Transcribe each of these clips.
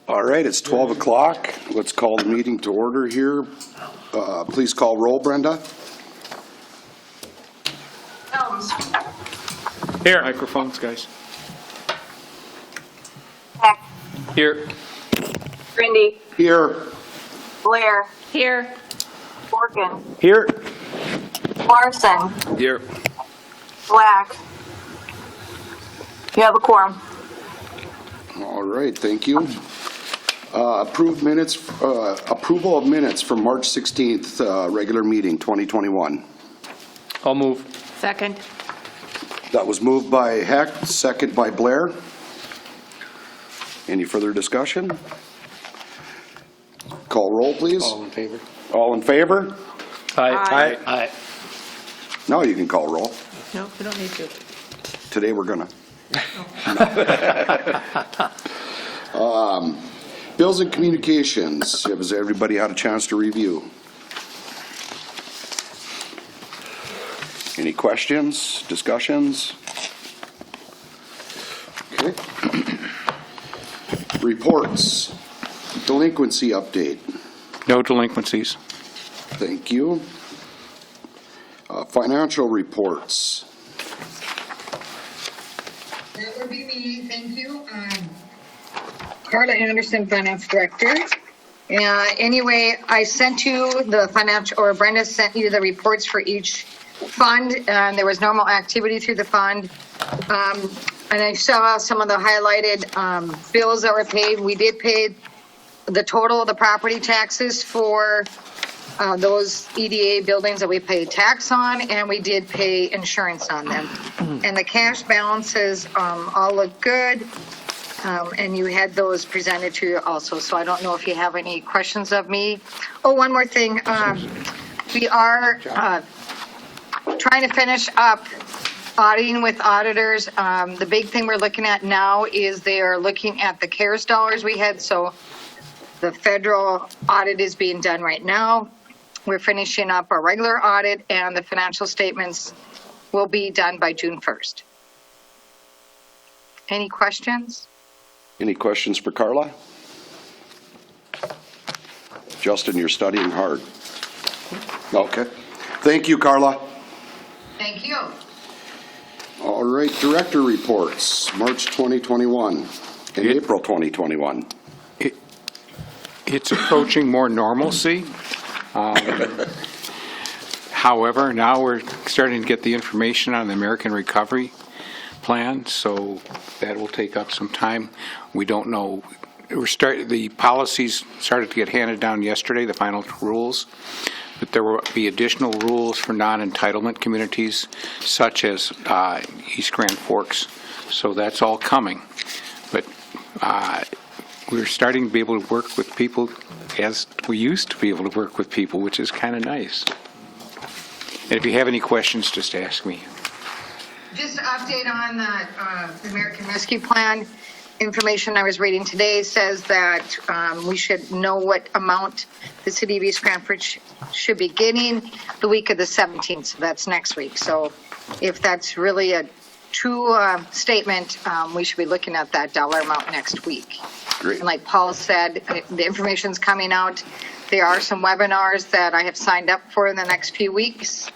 All right, it's 12 o'clock. Let's call the meeting to order here. Please call roll, Brenda. Helms. Here. Microphones, guys. Heck. Here. Grindy. Here. Blair. Here. Morgan. Here. Larson. Here. Black. You have a quorum. All right, thank you. Approval of minutes from March 16th, regular meeting, 2021. I'll move. Second. That was moved by Heck, second by Blair. Any further discussion? Call roll, please. All in favor? All in favor? Aye. Aye. Now you can call roll. No, we don't need to. Today we're gonna. Bills and communications. Has everybody had a chance to review? Any questions, discussions? Okay. Reports. Delinquency update. No delinquencies. Thank you. Financial reports. That would be me, thank you. Carla Anderson, Finance Director. Anyway, I sent you the financial, or Brenda sent you the reports for each fund, and there was normal activity through the fund. And I saw some of the highlighted bills that were paid. We did pay the total of the property taxes for those EDA buildings that we paid tax on, and we did pay insurance on them. And the cash balances all look good, and you had those presented to you also. So I don't know if you have any questions of me. Oh, one more thing. We are trying to finish up auditing with auditors. The big thing we're looking at now is they are looking at the CARES dollars we had. So the federal audit is being done right now. We're finishing up our regular audit, and the financial statements will be done by June 1st. Any questions? Any questions for Carla? Justin, you're studying hard. Okay. Thank you, Carla. Thank you. All right, director reports, March 2021 and April 2021. It's approaching more normalcy. However, now we're starting to get the information on the American Recovery Plan, so that will take up some time. We don't know. The policies started to get handed down yesterday, the final rules, but there will be additional rules for non-entitlement communities, such as East Grand Forks. So that's all coming. But we're starting to be able to work with people as we used to be able to work with people, which is kind of nice. And if you have any questions, just ask me. Just an update on the American Rescue Plan. Information I was reading today says that we should know what amount the city of East Grand Forks should be getting the week of the 17th. So that's next week. So if that's really a true statement, we should be looking at that dollar amount next week. Great. And like Paul said, the information's coming out. There are some webinars that I have signed up for in the next few weeks,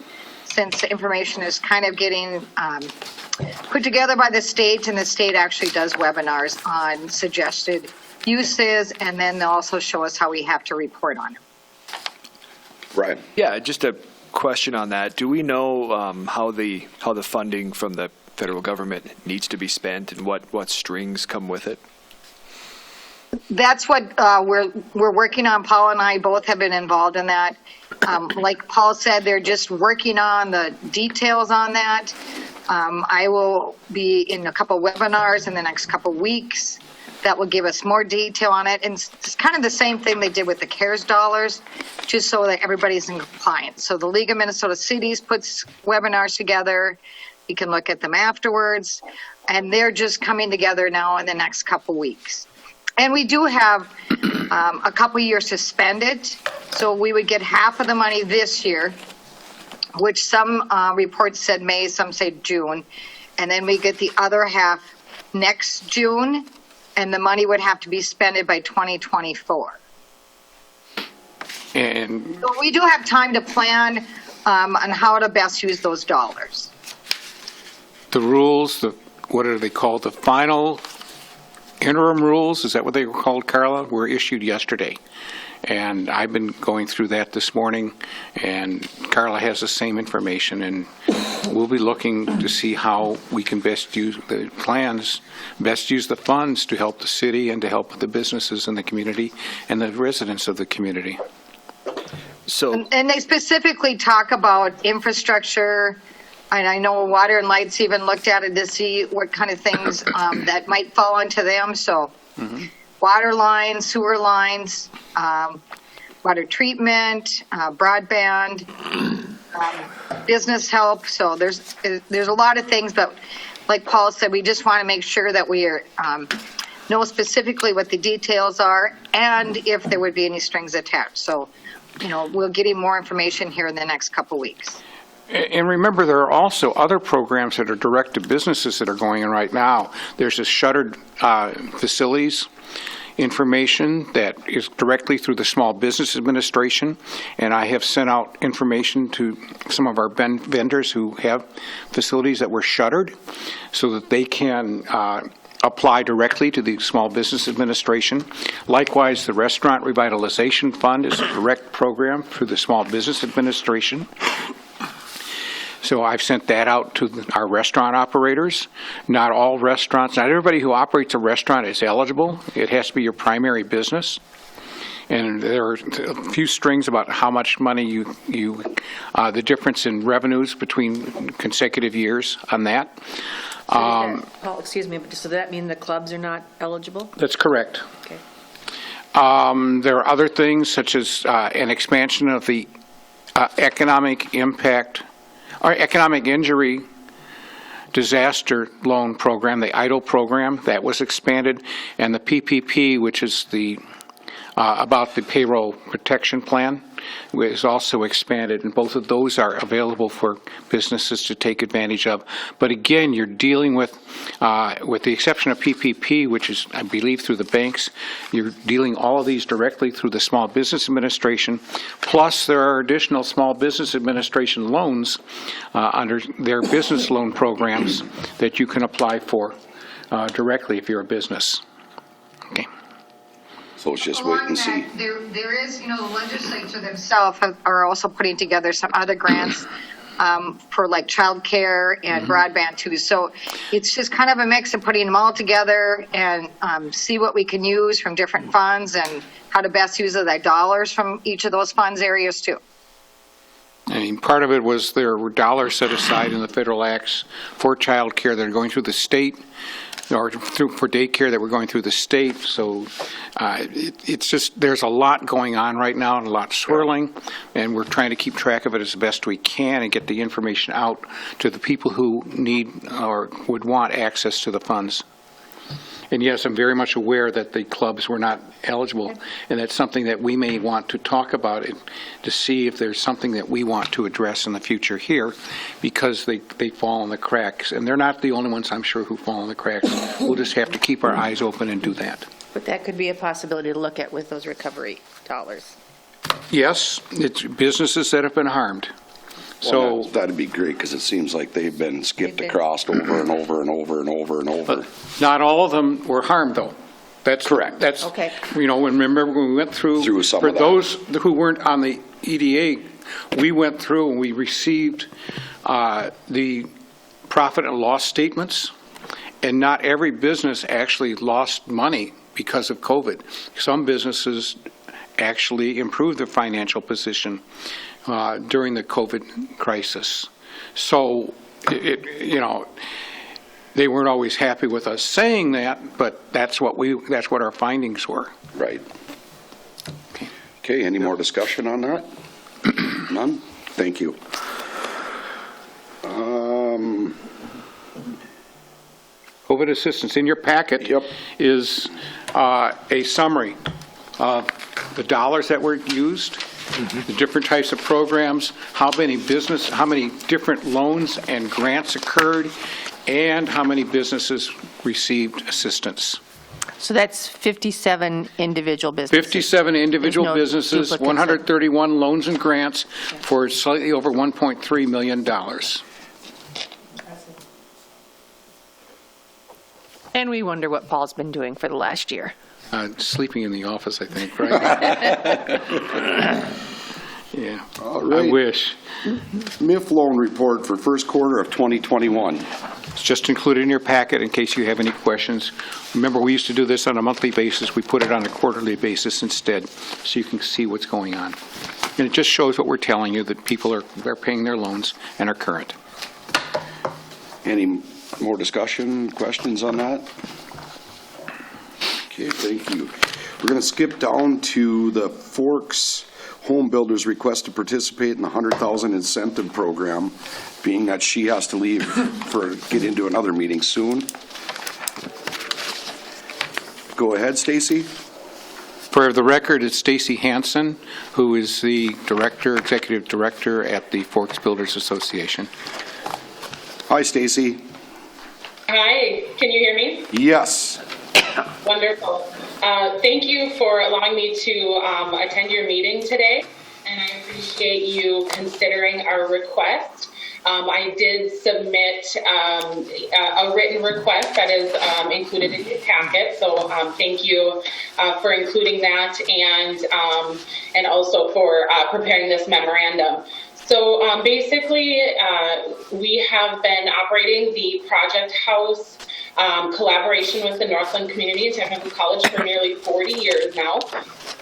since the information is kind of getting put together by the state, and the state actually does webinars on suggested uses, and then they'll also show us how we have to report on it. Right. Yeah, just a question on that. Do we know how the funding from the federal government needs to be spent, and what strings come with it? That's what we're working on. Paul and I both have been involved in that. Like Paul said, they're just working on the details on that. I will be in a couple webinars in the next couple weeks that will give us more detail on it. And it's kind of the same thing they did with the CARES dollars, just so that everybody's in compliance. So the League of Minnesota Cities puts webinars together. You can look at them afterwards. And they're just coming together now in the next couple weeks. And we do have a couple years to spend it. So we would get half of the money this year, which some reports said May, some say June. And then we get the other half next June. and the money would have to be spent by 2024. And So we do have time to plan on how to best use those dollars. the rules, what are they called? The final interim rules, is that what they were called, Carla? Were issued yesterday. And I've been going through that this morning, and Carla has the same information, and we'll be looking to see how we can best use the plans, best use the funds to help the city and to help the businesses in the community and the residents of the community. So, And they specifically talk about infrastructure, and I know Water and Lights even looked at it to see what kind of things that might fall onto them, so water lines, sewer lines, water treatment, broadband, business help, so there's a lot of things, but like Paul said, we just want to make sure that we are, know specifically what the details are and if there would be any strings attached, so we'll get him more information here in the next couple weeks. And remember, there are also other programs that are direct to businesses that are going in right now. There's this shuttered facilities information that is directly through the Small Business Administration, and I have sent out information to some of our vendors who have facilities that were shuttered so that they can apply directly to the Small Business Administration. Likewise, the Restaurant Revitalization Fund is a direct program through the Small Business Administration. So I've sent that out to our restaurant operators. Not all restaurants, not everybody who operates a restaurant is eligible. It has to be your primary business. And there are a few strings about how much money the difference in revenues between consecutive years on that. Paul, excuse me, but does that mean the clubs are not eligible? That's correct. Okay. There are other things such as an expansion of the economic impact or economic injury disaster loan program, the EIDL program, that was expanded, and the PPP, which is the about the payroll protection plan, is also expanded, and both of those are available for businesses to take advantage of. But again, you're dealing with the exception of PPP, which is, I believe, through the banks, you're dealing all of these directly through the Small Business Administration, plus there are additional Small Business Administration loans under their business loan programs that you can apply for directly if you're a business. Okay. So it's just wait and see. There is, the legislature themselves are also putting together some other grants for like childcare and broadband too. So it's just kind of a mix of putting them all together and see what we can use from different funds and how to best use the dollars from each of those funds areas too. I mean, part of it was there were dollars set aside in the federal acts for child care that are going through the state, or for daycare that we're going through the state. So it's just, there's a lot going on right now and a lot swirling, and we're trying to keep track of it as best we can and get the information out to the people who need or would want access to the funds. And yes, I'm very much aware that the clubs were not eligible, and that's something that we may want to talk about to see if there's something that we want to address in the future here, because they fall in the cracks. And they're not the only ones, I'm sure, who fall in the cracks. We'll just have to keep our eyes open and do that. But that could be a possibility to look at with those recovery dollars. Yes, it's businesses that have been harmed. So That'd be great, because it seems like they've been skipped across over and over and over and over and over. not all of them were harmed, though. That's correct. That's, Okay. Remember when we went through some for of that. those who weren't on the EDA, we went through and we received the profit and loss statements, and not every business actually lost money because of COVID. Some businesses actually improved their financial position during the COVID crisis. So, they weren't always happy with us saying that, but that's what our findings were. Right. Okay, any more discussion on that? None? Thank you. COVID assistance, in your packet Yep. is a summary of the dollars that were used, the different types of programs, how many different loans and grants occurred, and how many businesses received assistance. So that's 57 individual businesses. 57 individual There's no businesses, duplicates. 131 loans and grants for slightly over $1.3 million. And we wonder what Paul's been doing for the last year. Sleeping in the office, I think, right? Yeah, All I right. wish. MIF loan report for first quarter of 2021. It's just included in your packet in case you have any questions. Remember, we used to do this on a monthly basis. We put it on a quarterly basis instead, so you can see what's going on. And it just shows what we're telling you, that people are paying their loans and are current. Any more discussion, questions on that? Okay, thank you. We're going to skip down to the Forks Home Builders request to participate in the $100,000 incentive program, being that she has to leave get into another meeting soon. Go ahead, Stacy. For the record, it's Stacy Hansen, who is the executive director at the Forks Builders Association. Hi, Stacy. Hi, can you hear me? Yes. Wonderful. Thank you for allowing me to attend your meeting today, and I appreciate you considering our request. I did submit a written request that is included in your packet, so thank you for including that and also for preparing this memorandum. So basically, we have been operating the Project House collaboration with the Northland Community Technical College for nearly 40 years now.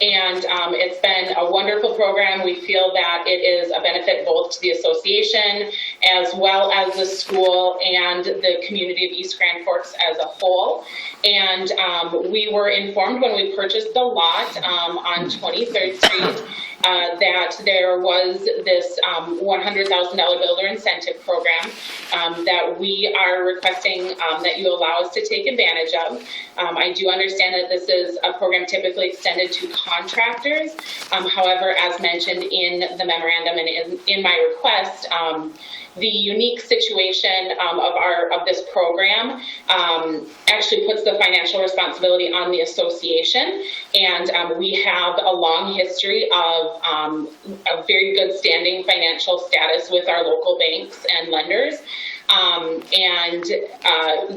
And it's been a wonderful program. We feel that it is a benefit both to the association as well as the school and the community of East Grand Forks as a whole. And we were informed when we purchased the lot on 23rd Street that there was this $100,000 builder incentive program that we are requesting that you allow us to take advantage of. I do understand that this is a program typically extended to contractors. However, as mentioned in the memorandum and in my request, the unique situation of this program actually puts the financial responsibility on the association, and we have a long history of a very good standing financial status with our local banks and lenders.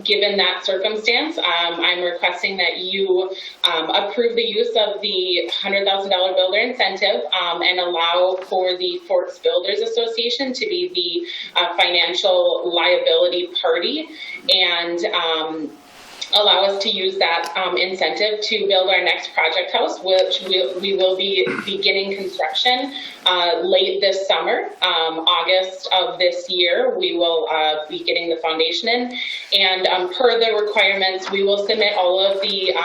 Given that circumstance, I'm requesting that you approve the use of the $100,000 builder incentive and allow for the Forks Builders Association to be the financial liability party and allow us to use that incentive to build our next project house, which we will be beginning construction late this summer. August of this year, we will be getting the foundation in. And per the requirements, we will submit all of the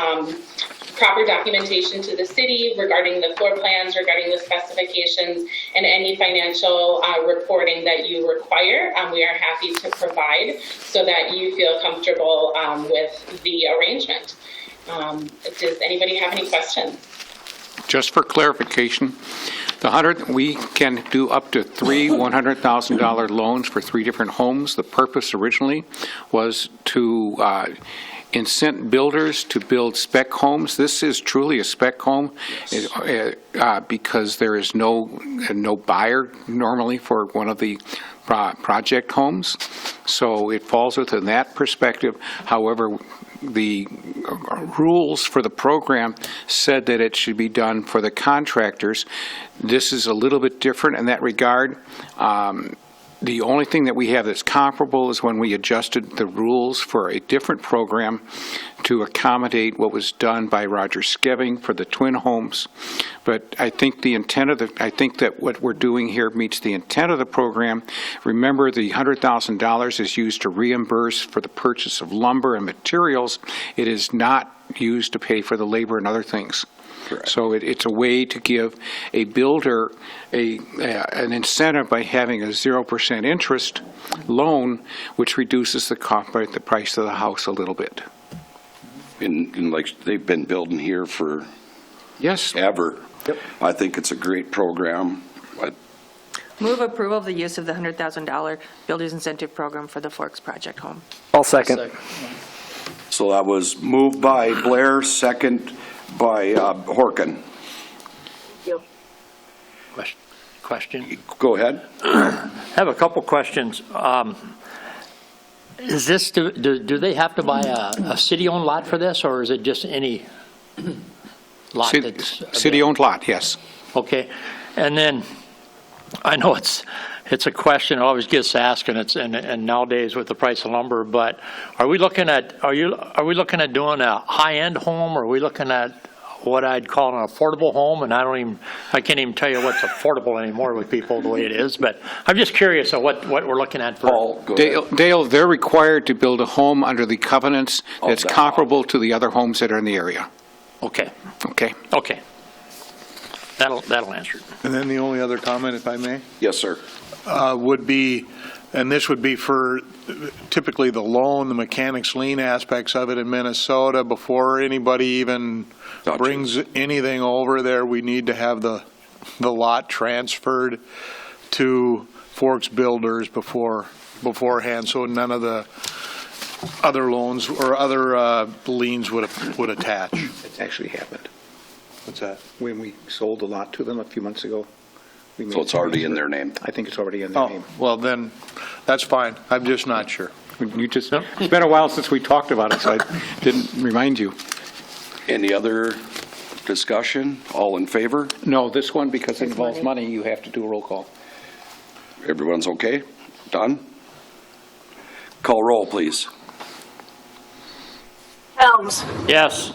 proper documentation to the city regarding the floor plans, regarding the specifications, and any financial reporting that you require. We are happy to provide so that you feel comfortable with the arrangement. Does anybody have any questions? Just for clarification, we can do up to 3 $100,000 loans for 3 different homes. The purpose originally was to incent builders to build spec homes. This is truly a spec home because there is no buyer normally for one of the project homes. So it falls within that perspective. However, the rules for the program said that it should be done for the contractors. This is a little bit different in that regard. The only thing that we have that's comparable is when we adjusted the rules for a different program to accommodate what was done by Roger Skeving for the twin homes. But I think that what we're doing here meets the intent of the program. Remember, the $100,000 is used to reimburse for the purchase of lumber and materials. It is not used to pay for the labor and other things. Correct. So it's a way to give a builder an incentive by having a 0% interest loan, which reduces the price of the house a little bit. And like they've been building here for ever. Yep. I think it's a great program. Move approval of the use of the $100,000 Builders Incentive Program for the Forks Project Home. I'll second. So that was moved by Blair, second by Horkin. Question. Go ahead. I have a couple questions. Is this, do they have to buy a city-owned lot for this, or is it just any lot that's? City-owned lot, yes. Okay. And then, I know it's a question that always gets asked, and nowadays with the price of lumber, but are we looking at doing a high-end home, or are we looking at what I'd call an affordable home? And I can't even tell you what's affordable anymore with people the way it is, but I'm just curious of what we're looking at for. Paul, go ahead. Dale, they're required to build a home under the covenants that's comparable to the other homes that are in the area. Okay. Okay? Okay. That'll answer it. And then the only other comment, if I may, Yes, sir. would be, and this would be for typically the loan, the mechanics lien aspects of it in Minnesota. Before anybody even Gotcha. brings anything over there, we need to have the lot transferred to Forks Builders beforehand, so none of the other loans or other liens would attach. It's actually happened. What's that? When we sold the lot to them a few months ago. So it's already in their name. I think it's already in their Oh, name. well, then, that's fine. I'm just not sure. It's been a while since we talked about it, so I didn't remind you. Any other discussion? All in favor? No, this one, because it involves money, you have to do a roll call. Everyone's okay? Done? Call roll, please. Helms, Yes.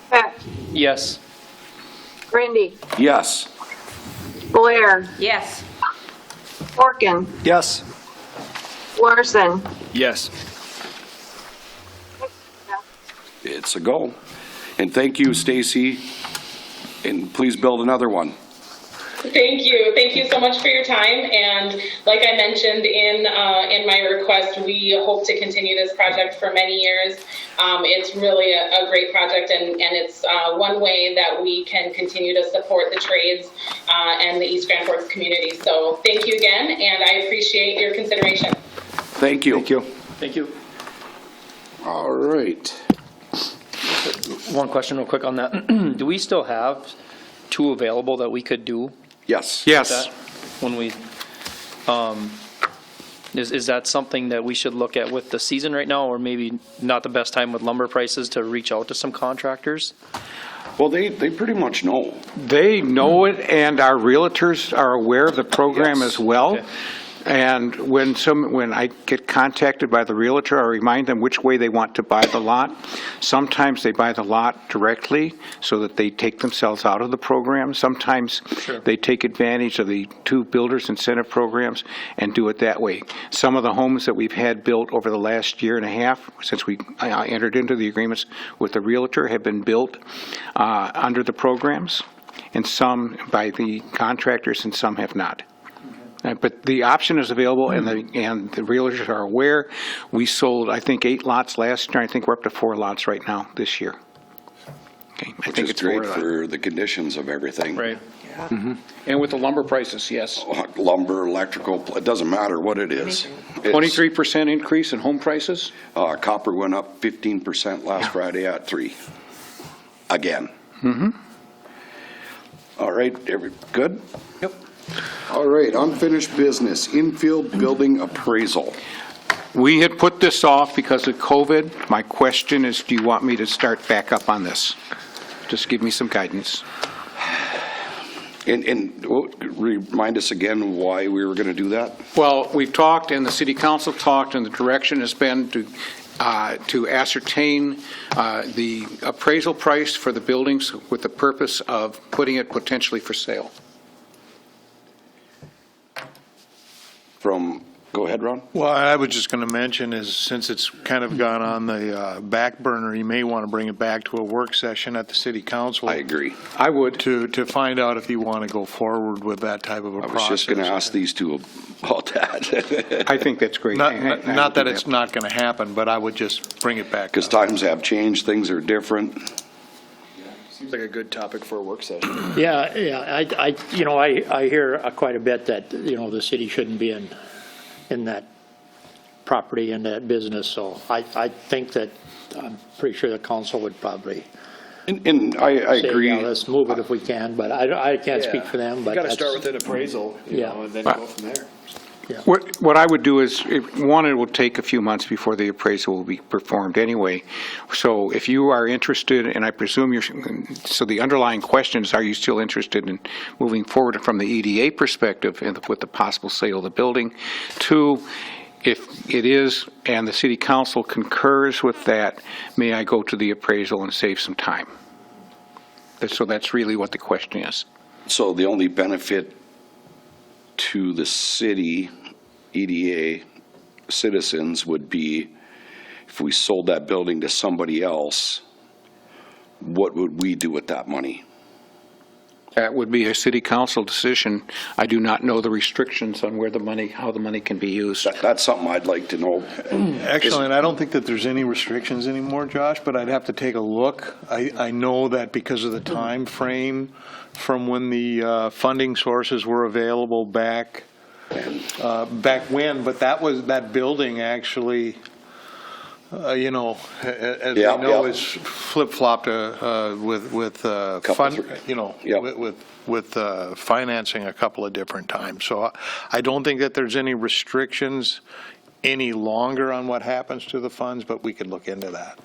Peck, Yes. Randy, Yes. Blair, Yes. Horkin, Yes. Larson. Yes. It's a go. And thank you, Stacy. And please build another one. Thank you. Thank you so much for your time. And like I mentioned in my request, we hope to continue this project for many years. It's really a great project, and it's one way that we can continue to support the trades and the East Grand Forks community. So thank you again, and I appreciate your consideration. Thank you. Thank you. Thank you. All right. One question real quick on that. Do we still have two available that we could do Yes. Yes. that when we, is that something that we should look at with the season right now, or maybe not the best time with lumber prices to reach out to some contractors? Well, they pretty much know. They know it, and our realtors are aware of the program Yes. as well. Okay. And when I get contacted by the realtor, I remind them which way they want to buy the lot. Sometimes they buy the lot directly so that they take themselves out of the program. Sometimes they take advantage of the two builders incentive programs and do it that way. Some of the homes that we've had built over the last year and a half, since we entered into the agreements with the realtor, have been built under the programs, and some by the contractors, and some have not. But the option is available, and the realtors are aware. We sold, I think, 8 lots last year. I think we're up to 4 lots right now this year. Okay, I Which think is it's great 4. for the conditions of everything. Right. And with the lumber prices, yes. Lumber, electrical, it doesn't matter what it is. It's, 23% increase in home prices? Copper went up 15% last Friday at 3. Again. All right, good? Yep. All right, unfinished business, infield building appraisal. We had put this off because of COVID. My question is, do you want me to start back up on this? Just give me some guidance. And remind us again why we were going to do that? Well, we've talked, and the city council talked, and the direction has been to ascertain the appraisal price for the buildings with the purpose of putting it potentially for sale. Go ahead, Ron. Well, I was just going to mention is, since it's kind of gone on the back burner, you may want to bring it back to a work session at the city council. I agree. I would. To find out if you want to go forward with that type of a I process. was just going to ask these two about that. I think that's great. Not that it's not going to happen, but I would just bring it back. Because up. times have changed, things are different. Seems like a good topic for a work session. Yeah, I hear quite a bit that, the city shouldn't be in that property and that business, so I think that, I'm pretty sure the council would probably And I say, agree. yeah, let's move it if we can, but I can't speak for them, but You got to that's. start with an appraisal, Yeah. and then go from there. What I would do is, one, it will take a few months before the appraisal will be performed anyway. So if you are interested, and I presume so the underlying question is, are you still interested in moving forward from the EDA perspective and with the possible sale of the building? Two, if it is, and the city council concurs with that, may I go to the appraisal and save some time? So that's really what the question is. So the only benefit to the city EDA citizens would be if we sold that building to somebody else, what would we do with that money? That would be a city council decision. I do not know the restrictions on where the money, how the money can be used. That's something I'd like to know. Actually, and I don't think that there's any restrictions anymore, Josh, but I'd have to take a look. I know that because of the time frame from when the funding sources were available back when, but that building actually, as we know, is flip-flopped with financing a couple of different times. So I don't think that there's any restrictions any longer on what happens to the funds, but we could look into that.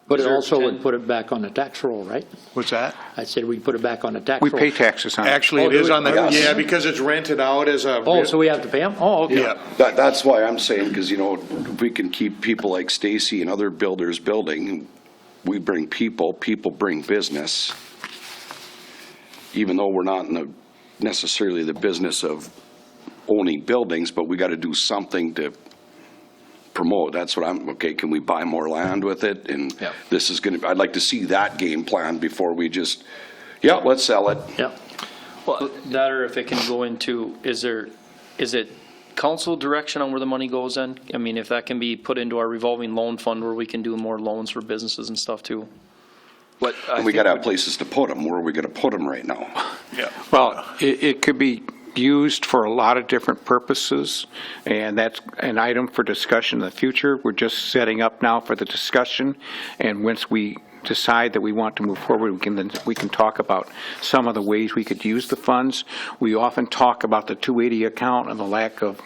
But it also would put it back on the tax roll, right? What's that? I said we'd put it back on the tax We roll. pay taxes on it. Actually, Oh, it is do we? on the, Yes. yeah, because it's rented out as a. Oh, so we have to pay them? Oh, okay. Yeah. That's why I'm saying, because, if we can keep people like Stacy and other builders building, we bring people bring business. Even though we're not in necessarily the business of owning buildings, but we got to do something to promote. That's what okay, can we buy more land with it? And this is going to, I'd like to see that game plan before we just, let's sell it. Yep. Well, that or if it can go into, is it council direction on where the money goes then? I mean, if that can be put into our revolving loan fund where we can do more loans for businesses and stuff too. And we got to have places to put them. Where are we going to put them right now? Yeah. Well, it could be used for a lot of different purposes, and that's an item for discussion in the future. We're just setting up now for the discussion, and once we decide that we want to move forward, we can talk about some of the ways we could use the funds. We often talk about the 280 account and the lack of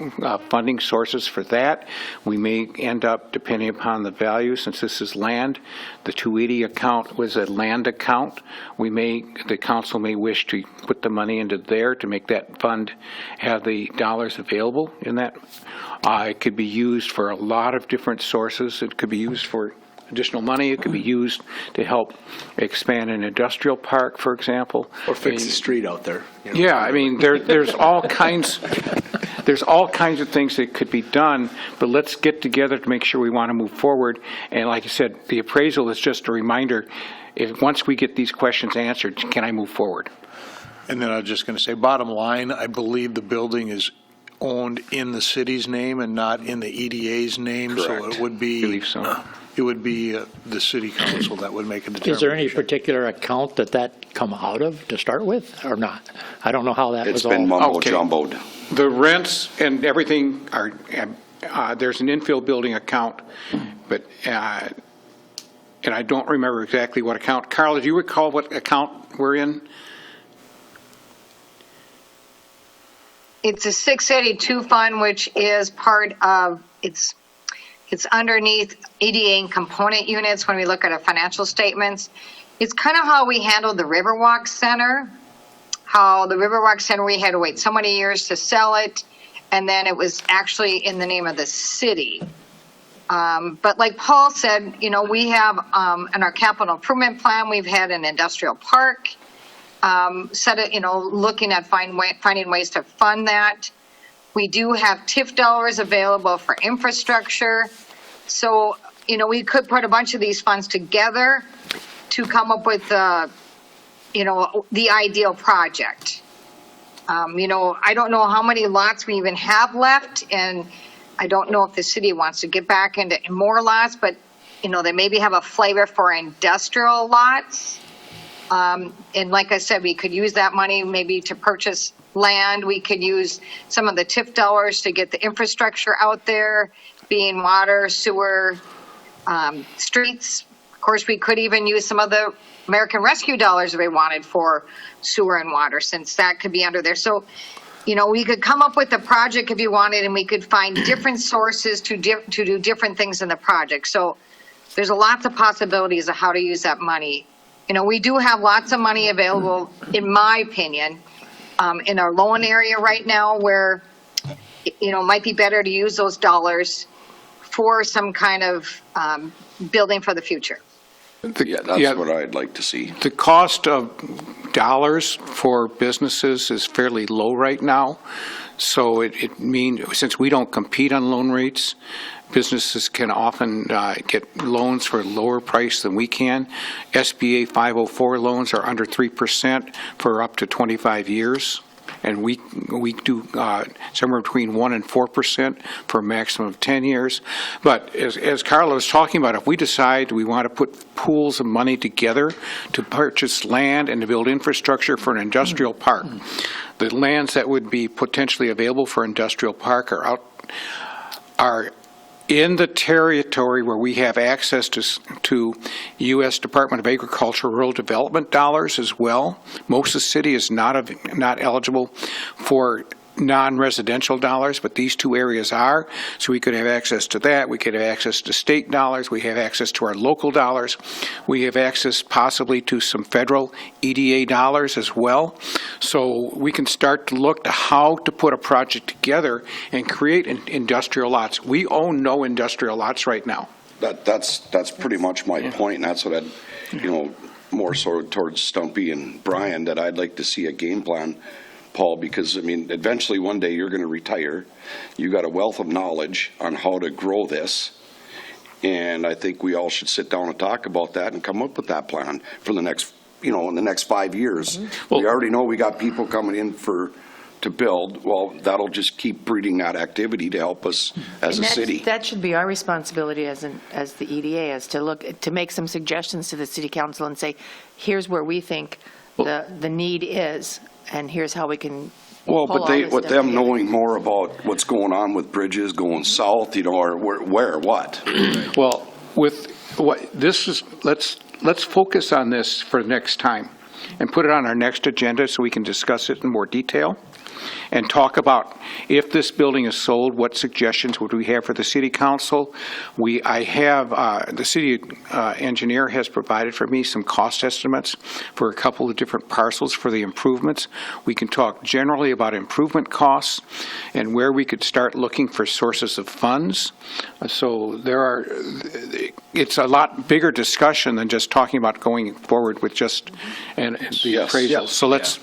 funding sources for that. We may end up, depending upon the value, since this is land, the 280 account was a land account. The council may wish to put the money into there to make that fund have the dollars available in that. It could be used for a lot of different sources. It could be used for additional money. It could be used to help expand an industrial park, for example. Or fix the street out there. Yeah, I mean, there's all kinds. There's all kinds of things that could be done, but let's get together to make sure we want to move forward. And like I said, the appraisal is just a reminder. Once we get these questions answered, can I move forward? And then I was just going to say, bottom line, I believe the building is owned in the city's name and not in the EDA's name. Correct. So it would be. I believe so. It would be the city council that would make a determination. Is there any particular account that come out of to start with, or not? I don't know how that It's was been all. mumbo Okay. jumboed. The rents and everything are, there's an infill building account, but, and I don't remember exactly what account. Carl, do you recall what account we're in? It's a 682 fund, which is part of, it's underneath EDA and component units when we look at our financial statements. It's kind of how we handled the Riverwalk Center, how the Riverwalk Center, we had to wait so many years to sell it, and then it was actually in the name of the city. But like Paul said, we have in our capital improvement plan, we've had an industrial park, looking at finding ways to fund that. We do have TIF dollars available for infrastructure. So, we could put a bunch of these funds together to come up with, the ideal project. I don't know how many lots we even have left, and I don't know if the city wants to get back into more lots, but, they maybe have a flavor for industrial lots. And like I said, we could use that money maybe to purchase land. We could use some of the TIF dollars to get the infrastructure out there. being water, sewer, streets. Of course, we could even use some of the American Rescue dollars if we wanted for sewer and water, since that could be under there. So, we could come up with a project if you wanted, and we could find different sources to do different things in the project. So there's lots of possibilities of how to use that money. We do have lots of money available, in my opinion, in our loan area right now, where, it might be better to use those dollars for some kind of building for the future. Yeah, that's what I'd like to see. The cost of dollars for businesses is fairly low right now. So it means, since we don't compete on loan rates, businesses can often get loans for a lower price than we can. SBA 504 loans are under 3% for up to 25 years. And we do somewhere between 1% and 4% for a maximum of 10 years. But as Carla was talking about, if we decide we want to put pools of money together to purchase land and to build infrastructure for an industrial park, the lands that would be potentially available for industrial park are in the territory where we have access to U.S. Department of Agriculture Rural Development dollars as well. Most of the city is not eligible for non-residential dollars, but these two areas are. So we could have access to that. We could have access to state dollars. We have access to our local dollars. We have access possibly to some federal EDA dollars as well. So we can start to look to how to put a project together and create industrial lots. We own no industrial lots right now. That's pretty much my point, and that's what I'd, more so towards Stumpy and Brian, that I'd like to see a game plan, Paul, because, eventually one day you're going to retire. You got a wealth of knowledge on how to grow this, and I think we all should sit down and talk about that and come up with that plan for the next, in the next 5 years. We already know we got people coming in to build. Well, that'll just keep breeding that activity to help us as a city. That should be our responsibility as the EDA, is to make some suggestions to the city council and say, here's where we think the need is, and here's how we can. Well, but with them knowing more about what's going on with bridges going south, or what? Well, with what this is, let's focus on this for next time and put it on our next agenda so we can discuss it in more detail and talk about, if this building is sold, what suggestions would we have for the city council? I have, the city engineer has provided for me some cost estimates for a couple of different parcels for the improvements. We can talk generally about improvement costs and where we could start looking for sources of funds. So it's a lot bigger discussion than just talking about going forward with just the appraisal. Yes. So let's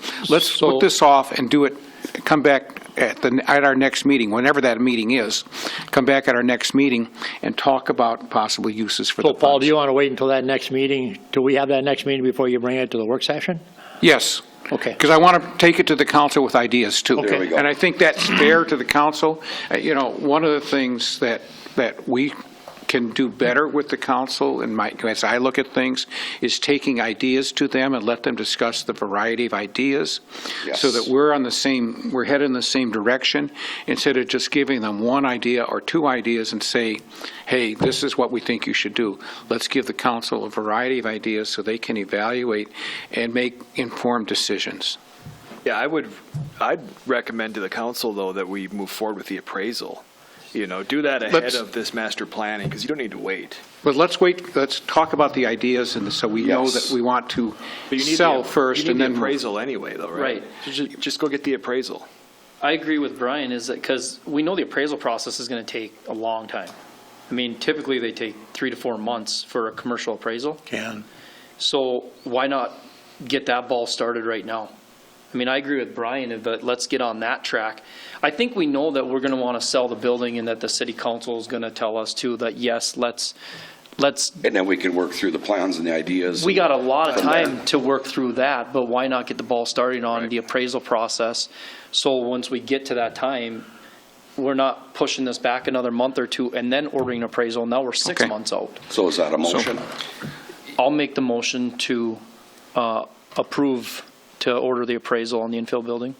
put this off and do it. Come back at our next meeting, whenever that meeting is. Come back at our next meeting and talk about possible uses for the funds. So, Paul, do you want to wait until that next meeting? Do we have that next meeting before you bring it to the work session? Yes. Okay. Because I want to take it to the council with ideas, too. There we go. And I think that's fair to the council. One of the things that we can do better with the council, and as I look at things, is taking ideas to them and let them discuss the variety of ideas, so that we're headed in the same direction, instead of just giving them one idea or two ideas and say, hey, this is what we think you should do. Let's give the council a variety of ideas so they can evaluate and make informed decisions. Yeah, I'd recommend to the council, though, that we move forward with the appraisal. Do that ahead of this master planning, because you don't need to wait. But let's wait. Let's talk about the ideas, and so we know that we want to sell first, and then the appraisal anyway, though, right? Right. Just go get the appraisal. I agree with Brian, is that because we know the appraisal process is going to take a long time. Typically they take 3 to 4 months for a commercial appraisal. So why not get that ball started right now? I agree with Brian, but let's get on that track. I think we know that we're going to want to sell the building, and that the city council is going to tell us too that yes, let's. And then we can work through the plans and the ideas. We got a lot of time to work through that, but why not get the ball started on the appraisal process? So once we get to that time, we're not pushing this back another month or two and then ordering an appraisal. Now we're 6 months out. So is that a motion? I'll make the motion to approve to order the appraisal on the infill building.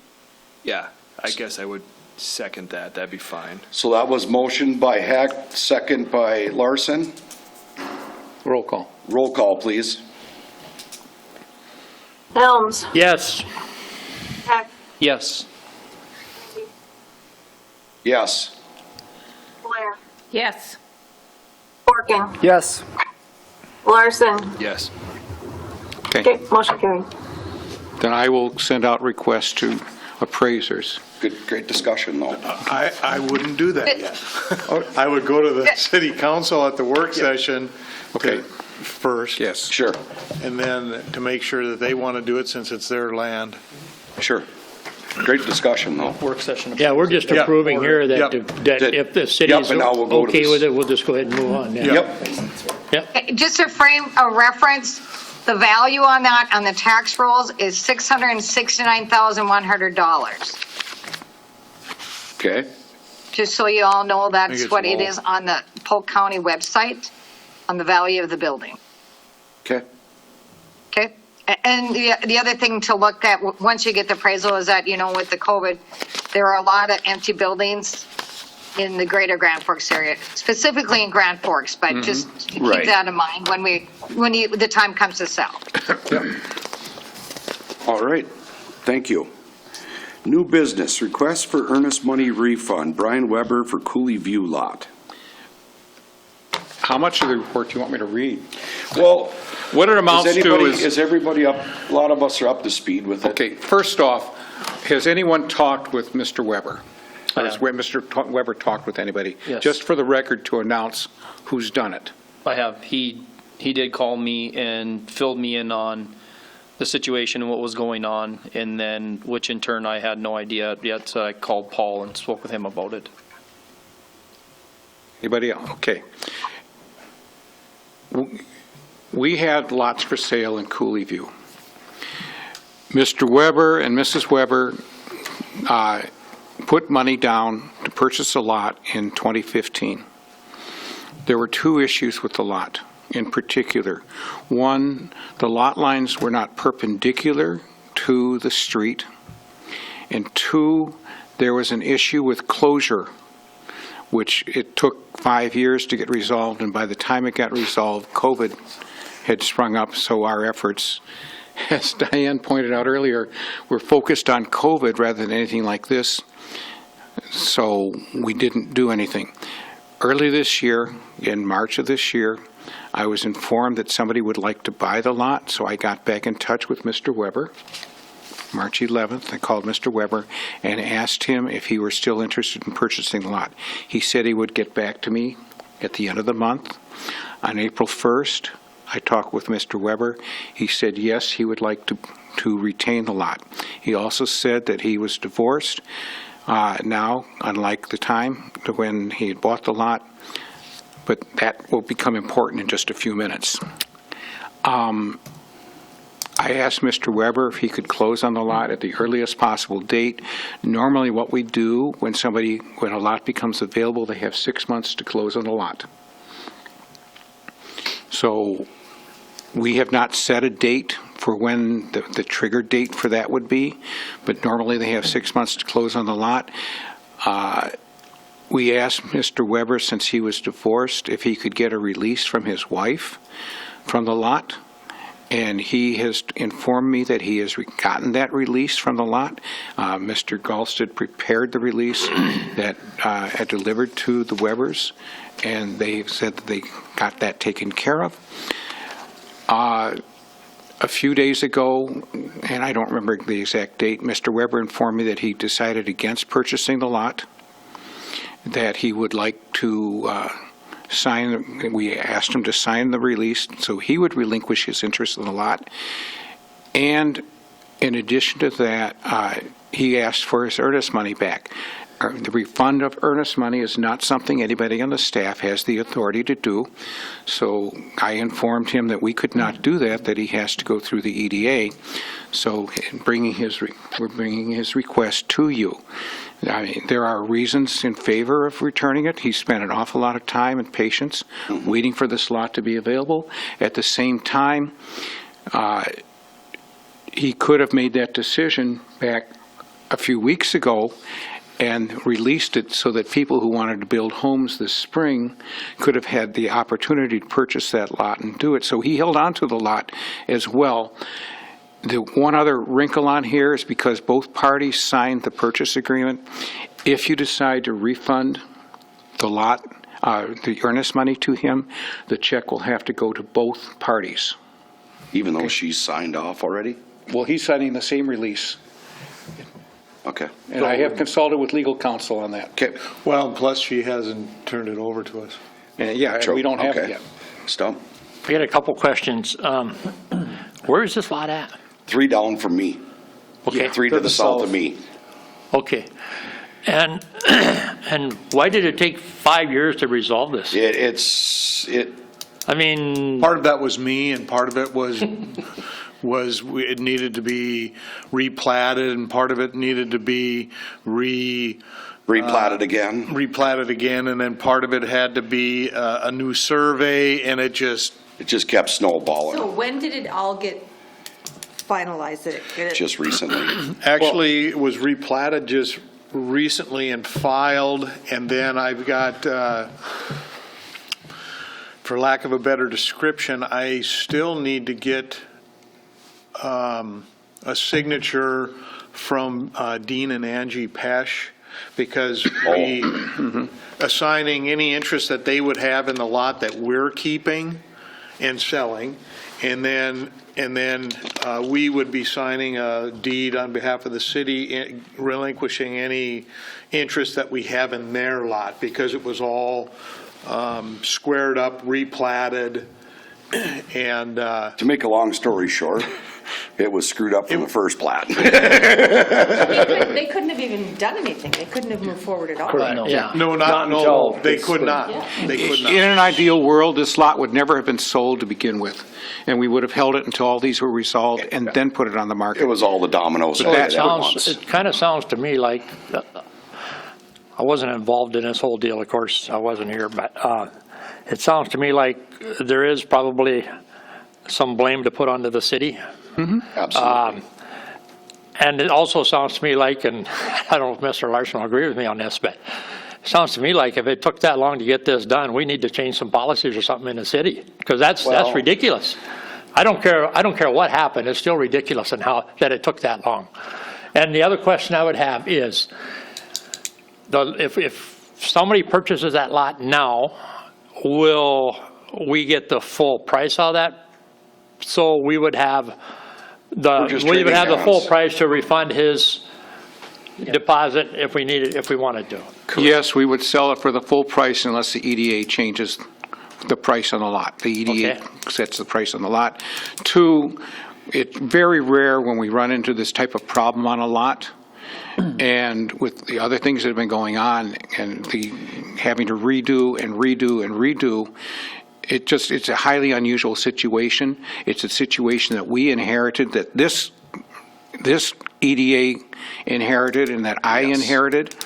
Yeah, I guess I would second that. That'd be fine. So that was motion by Hack, second by Larson. Roll call. Roll call, please. Helms, Yes. Heck, Yes. Yes. Blair, Yes. Corkin, Yes. Larson. Yes. Okay, motion carried. Then I will send out requests to appraisers. Good, great discussion, though. I wouldn't do that yet. I would go to the city council at the work session Okay. first. Yes. Sure, And then to make sure that they want to do it since it's their land. sure. Great discussion, though. Work session. Yeah, we're just Yeah. approving here that, Yep. that if the city's and now we'll go to okay this. with it, we'll just go ahead and move on. Yeah. Yep. Yep. Just to frame a reference, the value on that, on the tax rolls, is $669,100. Okay, Just so you all know, think that's it's what it low. is on the Polk County website, on the value of the building. okay. Okay? And the other thing to look at, once you get the appraisal, is that, with the COVID, there are a lot of empty buildings in the greater Grand Forks area, specifically in Grand Forks, but just keep Right. that in mind when the time comes to sell. All right, thank you. New business, request for earnest money refund, Brian Weber for Cooley View lot. How much of the report do you want me to read? Well, What it amounts to is everybody up, a lot of us are up to speed with it. Okay, first off, has anyone talked with Mr. Weber? Or has Mr. Weber talked with anybody? Yes. Just for the record to announce who's done it. I have. He did call me and filled me in on the situation and what was going on, and then, which in turn I had no idea yet, so I called Paul and spoke with him about it. Anybody else? Okay. We had lots for sale in Cooley View. Mr. Weber and Mrs. Weber put money down to purchase a lot in 2015. There were two issues with the lot in particular. One, the lot lines were not perpendicular to the street. And two, there was an issue with closure, which it took 5 years to get resolved, and by the time it got resolved, COVID had sprung up, so our efforts, as Diane pointed out earlier, were focused on COVID rather than anything like this, so we didn't do anything. Early this year, in March of this year, I was informed that somebody would like to buy the lot, so I got back in touch with Mr. Weber. March 11th, I called Mr. Weber and asked him if he were still interested in purchasing the lot. He said he would get back to me at the end of the month. On April 1st, I talked with Mr. Weber. He said yes, he would like to retain the lot. He also said that he was divorced now, unlike the time when he had bought the lot, but that will become important in just a few minutes. I asked Mr. Weber if he could close on the lot at the earliest possible date. Normally what we do when a lot becomes available, they have 6 months to close on the lot. So we have not set a date for when the trigger date for that would be, but normally they have 6 months to close on the lot. We asked Mr. Weber, since he was divorced, if he could get a release from his wife from the lot. And he has informed me that he has gotten that release from the lot. Mr. Galsted prepared the release that had delivered to the Webers, and they said that they got that taken care of. A few days ago, and I don't remember the exact date, Mr. Weber informed me that he decided against purchasing the lot, that he would like to we asked him to sign the release so he would relinquish his interest in the lot. And in addition to that, he asked for his earnest money back. The refund of earnest money is not something anybody on the staff has the authority to do. So I informed him that we could not do that, that he has to go through the EDA. So we're bringing his request to you. I mean, there are reasons in favor of returning it. He spent an awful lot of time and patience waiting for this lot to be available. At the same time, he could have made that decision back a few weeks ago and released it so that people who wanted to build homes this spring could have had the opportunity to purchase that lot and do it. So he held on to the lot as well. The one other wrinkle on here is because both parties signed the purchase agreement, if you decide to refund the lot, the earnest money to him, the check will have to go to both parties. Even though she's signed off already? Well, he's signing the same release, Okay. and I have consulted with legal counsel on that. Okay. Well, plus she hasn't turned it over to us. And yeah, and we don't have it Okay. yet. Stump? I got a couple questions. Where is this lot at? 3 down from me. Okay. 3 to the south of me. Okay. And, and why did it take 5 years to resolve this? Part of that was me, and part of it was, it needed to be replatted, and part of it needed to be Replatted again. replatted again, and then part of it had to be a new survey, and it just, It just kept snowballing, So when did it all get finalized? Did it get it? just recently. actually, it was replatted just recently and filed, and then I've got, for lack of a better description, I still need to get a signature from Dean and Angie Pesch, because we, assigning any interest that they would have in the lot that we're keeping and selling, and then we would be signing a deed on behalf of the city, relinquishing any interest that we have in their lot, because it was all squared up, replatted, and To make a long story short, it was screwed up from the first plat. They couldn't have even done anything. They couldn't have moved forward at all. Yeah. no, they could not. They could In not. an ideal world, this lot would never have been sold to begin with, and we would have held it until all these were resolved and then put it on the market. It was all the dominoes that hit at once. It kind of sounds to me like, I wasn't involved in this whole deal, of course, I wasn't here, but it sounds to me like there is probably some blame to put onto the city. Absolutely. And it also sounds to me like, and I don't know if Mr. Larson will agree with me on this, but it sounds to me like if it took that long to get this done, we need to change some policies or something in the city, because that's ridiculous. I don't care what happened, it's still ridiculous in how, that it took that long. And the other question I would have is, if somebody purchases that lot now, will we get the full price out of that? So we would have We're just we would trading have the full hands. price to refund his deposit if we needed, if we wanted to. Yes, we would sell it for the full price unless the EDA changes the price on the lot. The EDA sets the price on the lot. 2, it's very rare when we run into this type of problem on a lot. And with the other things that have been going on and the having to redo and redo and redo, it's a highly unusual situation. It's a situation that we inherited, that this EDA inherited and that I inherited,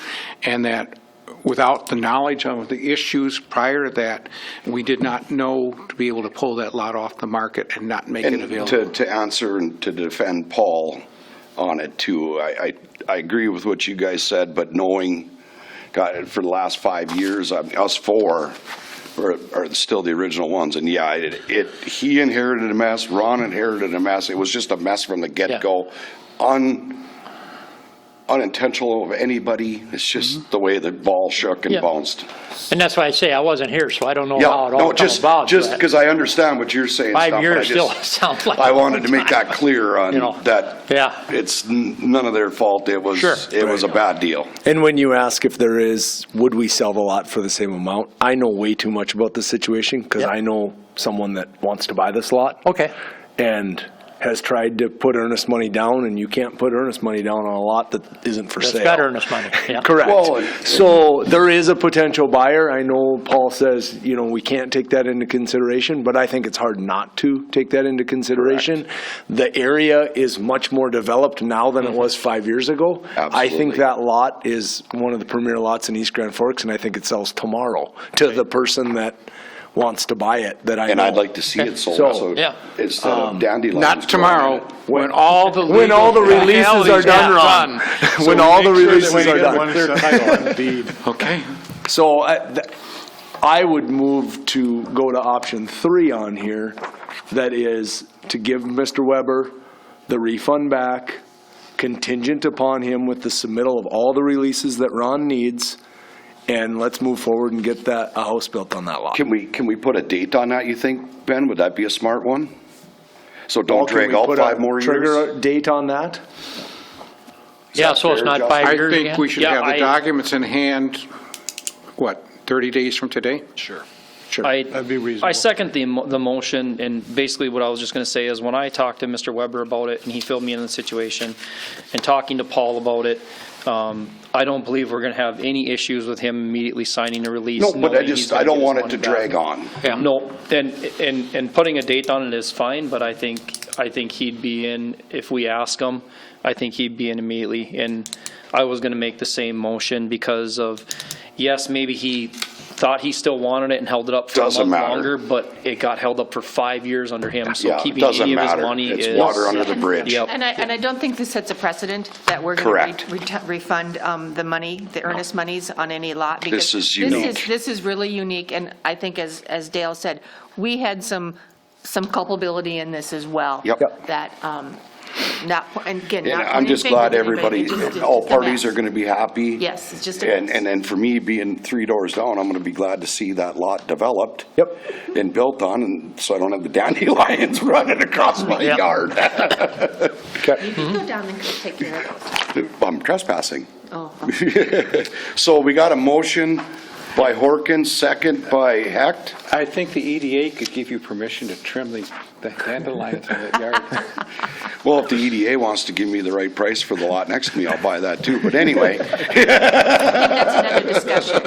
and that without the knowledge of the issues prior to that, we did not know to be able to pull that lot off the market and not make it available. To answer and to defend Paul on it too, I agree with what you guys said, but knowing, God, for the last 5 years, us 4 are still the original ones, and yeah, he inherited a mess, Ron inherited a mess, it was just a mess from the get-go, unintentional of anybody, it's just the way the ball shook and bounced. And that's why I say I wasn't here, so I don't know how it all came about. Just because I understand what you're saying. 5 years still sounds like I wanted to make that clear on that. Yeah. It's none of their fault. It was a bad deal. And when you ask if there is, would we sell the lot for the same amount? I know way too much about the situation because I know someone that wants to buy this lot. Okay. And has tried to put earnest money down, and you can't put earnest money down on a lot that isn't for sale. It's got earnest money, yeah. Correct. Well, so there is a potential buyer. I know Paul says, we can't take that into consideration, but I think it's hard not to take that into consideration. Correct. The area is much more developed now than it was 5 years ago. Absolutely. I think that lot is one of the premier lots in East Grand Forks, and I think it sells tomorrow to the person that wants to buy it that I know. And I'd like to see it sold, So- so Yeah. instead of dandelions. Not tomorrow, growing when all the When all the legal releases are legalities done, Ron. When all the releases are done. Okay. So I would move to go to option 3 on here, that is to give Mr. Weber the refund back, contingent upon him with the submittal of all the releases that Ron needs, and let's move forward and get a house built on that lot. Can we put a date on that, you think, Ben? Would that be a smart one? So Well, don't can drag we out put 5 a more years? Trigger a date on that? Yeah, so it's fair, not Justin? 5 I years think again? we should Yeah, have the I- documents in hand, what, 30 days from today? Sure. That'd be reasonable. I second the motion, and basically what I was just going to say is when I talked to Mr. Weber about it, and he filled me in on the situation, and talking to Paul about it, I don't believe we're going to have any issues with him immediately signing a release. No, but knowing he's gonna I don't get his want it money to back. drag on. Yeah. No, and putting a date on it is fine, but I think he'd be in, if we ask him, I think he'd be in immediately. And I was going to make the same motion because of, yes, maybe he thought he still wanted it and held it up for Doesn't a month matter. longer, but it got held up for 5 years under him, so Yeah, keeping doesn't any of his matter. money It's is. water under the bridge. Yep. And I don't think this sets a precedent that we're going Correct. to refund the money, the earnest monies on any lot. because This is unique. This is really unique, and I think as Dale said, we had some culpability in this as well. Yep. That, and again, And not I'm pointing just fingers glad at anybody, everybody, it's all just a parties mess. are gonna be happy. Yes, it's just a And, mess. and then for me, being 3 doors down, I'm gonna be glad to see that lot developed. Yep. And built on, and so I don't have the dandelions running across my Yep. yard. You can go down and take care of those. I'm trespassing. Oh, So we got a motion by Horkin, second by Hecht. I think the EDA could give you permission to trim the dandelions in that yard. Well, if the EDA wants to give me the right price for the lot next to me, I'll buy that too. But anyway, that's another discussion.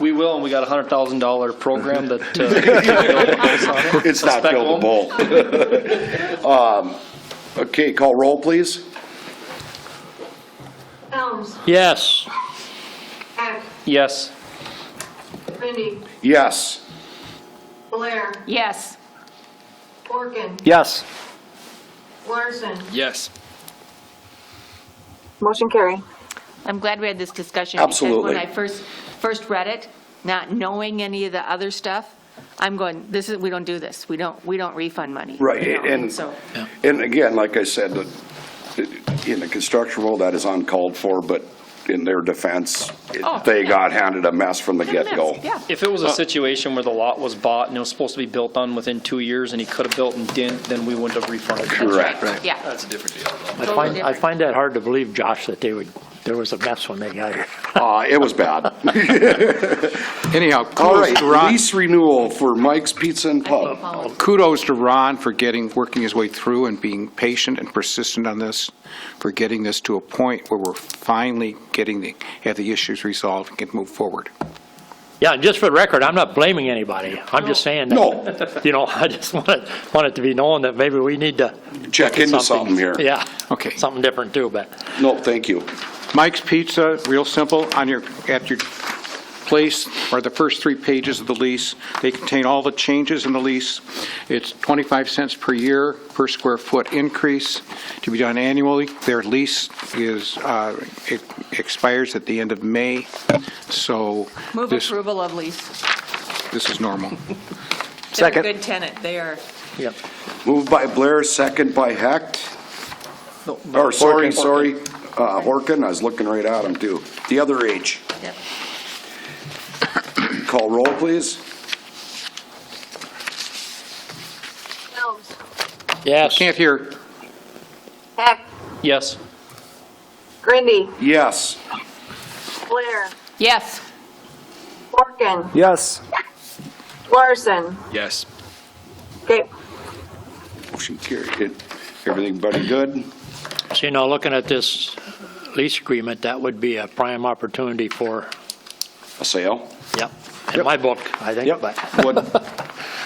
We will, and we got a $100,000 program that. it's not buildable. Okay, call roll, please. Helms, Yes. Heck, Yes. Randy, Yes. Blair, Yes. Orkin, Yes. Larson. Yes. Motion carry. I'm glad we had this discussion. Absolutely. Because when I first read it, not knowing any of the other stuff, I'm going, we don't do this. We don't refund money. Right, You know, and- so, And again, like I said, in the construction world, that is uncalled for, but in their defense, Oh, they yeah. got handed a mess from the get-go. yeah. If it was a situation where the lot was bought and it was supposed to be built on within 2 years and he could have built and didn't, then we wouldn't have refunded. Correct. Yeah. That's a different deal. I find that hard to believe, Josh, that there was a mess when they got here. It was bad. Anyhow, All kudos right, to Ron. lease renewal for Mike's Pizza and Pub. Kudos to Ron for working his way through and being patient and persistent on this, for getting this to a point where we're finally have the issues resolved and can move forward. Yeah, and just for the record, I'm not blaming anybody. I'm just saying No. that, you know, I just want it to be known that maybe we need to. Check look at into something here. Yeah. Okay. Something different too, but. No, thank you. Mike's Pizza, real simple, at your place are the first 3 pages of the lease. They contain all the changes in the lease. It's 25 cents per year per square foot increase to be done annually. Their lease it expires at the end of May, so Move this approval of lease. is normal. They're a good tenant. They are. Yep. Moved by Blair, second by Hecht. Or, sorry, Horkin, I was looking right at him too. The other H. Yep. Call roll, please. Helms, Yes. Can't hear. Heck, Yes. Randy, Yes. Blair, Yes. Orkin, Yes. Larson. Yes. Okay, Motion carried. Everybody good? So, you know, looking at this lease agreement, that would be a prime opportunity for, A sale? yep, in my book, I think, Yep. but. What,